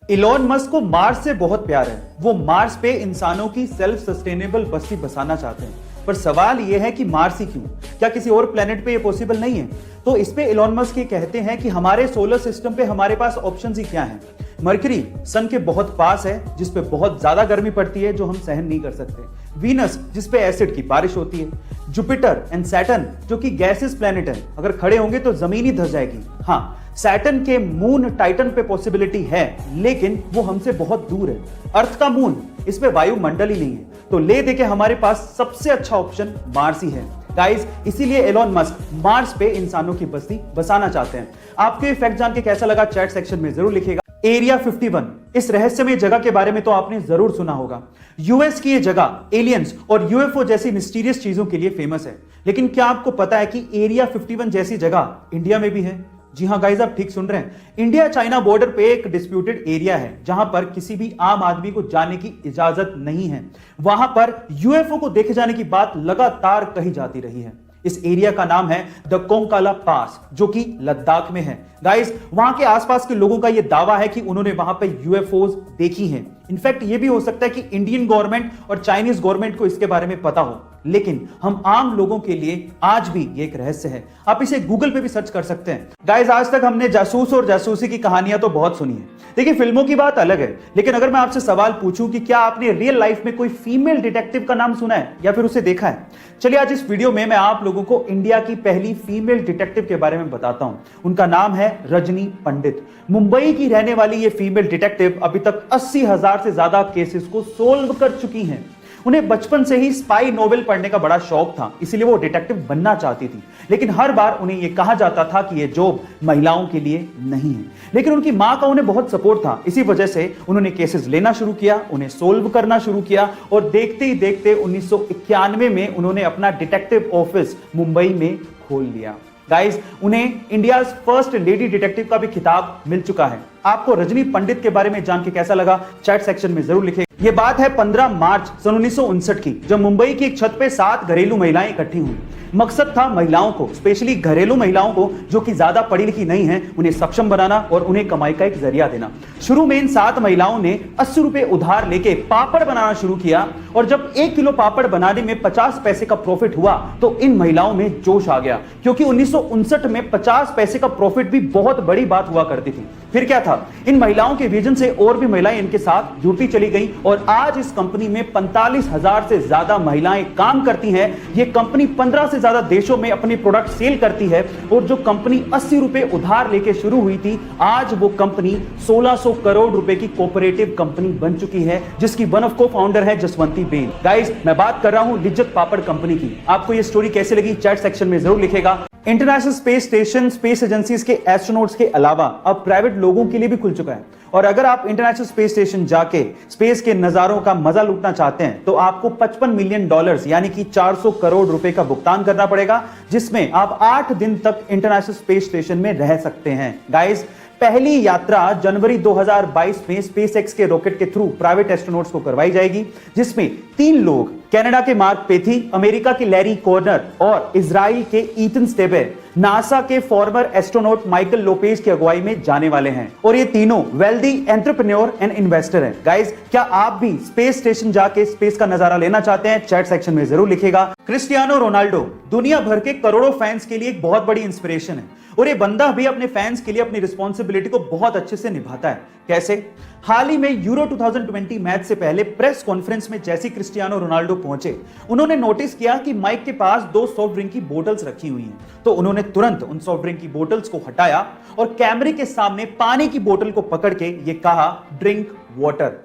Elon Musk को Mars से बहुत प्यार है। वो मार्स पे इंसानों की सेल्फ सस्टेनेबल बस्ती बसाना चाहते हैं। पर सवाल यह है कि मार्स ही क्यों? क्या किसी और प्लेनेट पे ये पॉसिबल नहीं है? तो इस पे इलॉन मस्क ये कहते हैं कि हमारे सोलर सिस्टम पे हमारे पास ऑप्शंस ही क्या हैं। मरकरी सन के बहुत पास है, जिस पे बहुत ज्यादा गर्मी पड़ती है जो हम सहन नहीं कर सकते। वीनस जिस पे एसिड की बारिश होती है। जुपिटर एंड सैटर्न जो कि गैसेस प्लेनेट है, अगर खड़े होंगे तो जमीन ही धस जाएगी। हाँ, सैटर्न के मून टाइटन पे पॉसिबिलिटी है, लेकिन वो हमसे बहुत दूर है। अर्थ का मून, इस पे वायुमंडल ही नहीं है। तो ले दे के हमारे पास सबसे अच्छा ऑप्शन मार्स ही है गाइस। इसीलिए एलॉन मस्क मार्स पे इंसानों की बस्ती बसाना चाहते हैं। आपको ये फैक्ट जान के कैसा लगा चैट सेक्शन में जरूर लिखिएगा। एरिया 51, इस रहस्यमय जगह के बारे में तो आपने जरूर सुना होगा। यूएस की ये जगह एलियंस और यूएफओ जैसी मिस्टीरियस चीजों के लिए फेमस है। लेकिन क्या आपको पता है कि एरिया 51 जैसी जगह इंडिया में भी है? जी हां गाइस, आप ठीक सुन रहे हैं। इंडिया चाइना बॉर्डर पे एक डिस्प्यूटेड एरिया है जहां पर किसी भी आम आदमी को जाने की इजाजत नहीं है। वहां पर यूएफओ को देखे जाने की बात लगातार कही जाती रही है। इस एरिया का नाम है द कोंकाला पास, जो कि लद्दाख में है। गाइस, वहां के आसपास के लोगों का यह दावा है कि उन्होंने वहां पे यूएफओज देखी हैं। इनफैक्ट ये भी हो सकता है कि इंडियन गवर्नमेंट और चाइनीज गवर्नमेंट को इसके बारे में पता हो, लेकिन हम आम लोगों के लिए आज भी ये एक रहस्य है। आप इसे गूगल पे भी सर्च कर सकते हैं। गाइस, आज तक हमने जासूस और जासूसी की कहानियां तो बहुत सुनी है। देखिए, फिल्मों की बात अलग है, लेकिन अगर मैं आपसे सवाल पूछूं कि क्या आपने रियल लाइफ में कोई फीमेल डिटेक्टिव का नाम सुना है या फिर उसे देखा है? चलिए, आज इस वीडियो में मैं आप लोगों को इंडिया की पहली फीमेल डिटेक्टिव के बारे में बताता हूं। उनका नाम है रजनी पंडित। मुंबई की रहने वाली ये फीमेल डिटेक्टिव अभी तक 80,000 से ज्यादा केसेस को सोल्व कर चुकी हैं। उन्हें बचपन से ही स्पाई नोवेल पढ़ने का बड़ा शौक था, इसीलिए वो डिटेक्टिव बनना चाहती थी। लेकिन हर बार उन्हें यह कहा जाता था कि यह जॉब महिलाओं के लिए नहीं है। लेकिन उनकी मां का उन्हें बहुत सपोर्ट था। इसी वजह से उन्होंने केसेस लेना शुरू किया, उन्हें सोल्व करना शुरू किया और देखते ही देखते 1991 में उन्होंने अपना डिटेक्टिव ऑफिस मुंबई में खोल लिया। गाइस, उन्हें इंडिया फर्स्ट लेडी डिटेक्टिव का भी खिताब मिल चुका है। आपको रजनी पंडित के बारे में जान के कैसा लगा चैट सेक्शन में जरूर लिखें। यह बात है 15 मार्च सन 1959 की, जब मुंबई की एक छत पे 7 घरेलू महिलाएं इकट्ठी हुई। मकसद था महिलाओं को, स्पेशली घरेलू महिलाओं को जो कि ज्यादा पढ़ी लिखी नहीं है, उन्हें सक्षम बनाना और उन्हें कमाई का एक जरिया देना। शुरू में इन 7 महिलाओं ने 80 रुपए उधार लेके पापड़ बनाना शुरू किया और जब 1 किलो पापड़ बनाने में 50 पैसे का प्रॉफिट हुआ तो इन महिलाओं में जोश आ गया, क्योंकि 1959 में 50 पैसे का प्रॉफिट भी बहुत बड़ी बात हुआ करती थी। फिर क्या था, इन महिलाओं के विजन से और भी महिलाएं इनके साथ जुड़ती चली गई और आज इस कंपनी में 45,000 से ज्यादा महिलाएं काम करती हैं। ये कंपनी 15 से ज्यादा देशों में अपनी प्रोडक्ट सेल करती है और जो कंपनी 80 रुपए उधार लेके शुरू हुई थी, आज वो कंपनी 1600 करोड़ रुपए की कोऑपरेटिव कंपनी बन चुकी है, जिसकी वन ऑफ को फाउंडर है जसवंती बेन। गाइस, मैं बात कर रहा हूं लिज्जत पापड़ कंपनी की। आपको ये स्टोरी कैसे लगी चैट सेक्शन में जरूर लिखेगा। International space station space agencies के एस्ट्रोनॉट्स के अलावा अब प्राइवेट लोगों के लिए भी खुल चुका है। और अगर आप इंटरनेशनल स्पेस स्टेशन जाके स्पेस के नजारों का मजा लूटना चाहते हैं तो आपको $55 मिलियन यानी कि 400 करोड़ रुपए का भुगतान करना पड़ेगा, जिसमें आप 8 दिन तक इंटरनेशनल स्पेस स्टेशन में रह सकते हैं। गाइस, पहली यात्रा जनवरी 2022 में स्पेसएक्स के रॉकेट के थ्रू प्राइवेट एस्ट्रोनॉट्स को करवाई जाएगी, जिसमें 3 लोग कनाडा के मार्क पेथी, अमेरिका के लैरी कॉर्नर और इजराइल के ईथन स्टेबे नासा के फॉर्मर एस्ट्रोनॉट माइकल लोपेज की अगुवाई में जाने वाले हैं। और ये तीनों वेल्दी एंटरप्रेन्योर एंड इन्वेस्टर हैं। गाइस, क्या आप भी स्पेस स्टेशन जाके स्पेस का नजारा लेना चाहते हैं? चैट सेक्शन में जरूर लिखेगा। क्रिस्टियानो रोनाल्डो दुनिया भर के करोड़ों फैंस के लिए एक बहुत बड़ी इंस्पिरेशन है और ये बंदा भी अपने फैंस के लिए अपनी रिस्पॉन्सिबिलिटी को बहुत अच्छे से निभाता है। कैसे? हाल ही में यूरो 2020 मैच से पहले प्रेस कॉन्फ्रेंस में जैसे क्रिस्टियानो रोनाल्डो पहुंचे, उन्होंने नोटिस किया कि माइक के पास 2 सॉफ्ट ड्रिंक की बोतल्स रखी हुई हैं। तो उन्होंने तुरंत उन सॉफ्ट ड्रिंक की बोतल्स को हटाया और कैमरे के सामने पानी की बोतल को पकड़ के ये कहा, ड्रिंक वाटर।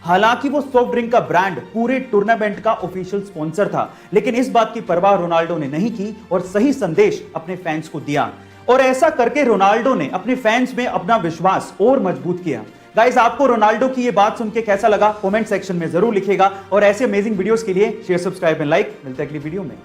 हालांकि वो सॉफ्ट ड्रिंक का ब्रांड पूरे टूर्नामेंट का ऑफिशियल स्पॉन्सर था, लेकिन इस बात की परवाह रोनाल्डो ने नहीं की और सही संदेश अपने फैंस को दिया। और ऐसा करके रोनाल्डो ने अपने फैंस में अपना विश्वास और मजबूत किया। गाइस, आपको रोनाल्डो की ये बात सुन के कैसा लगा कमेंट सेक्शन में जरूर लिखेगा और ऐसे अमेजिंग वीडियोस के लिए शेयर, सब्सक्राइब एंड लाइक। मिलते हैं अगली वीडियो में।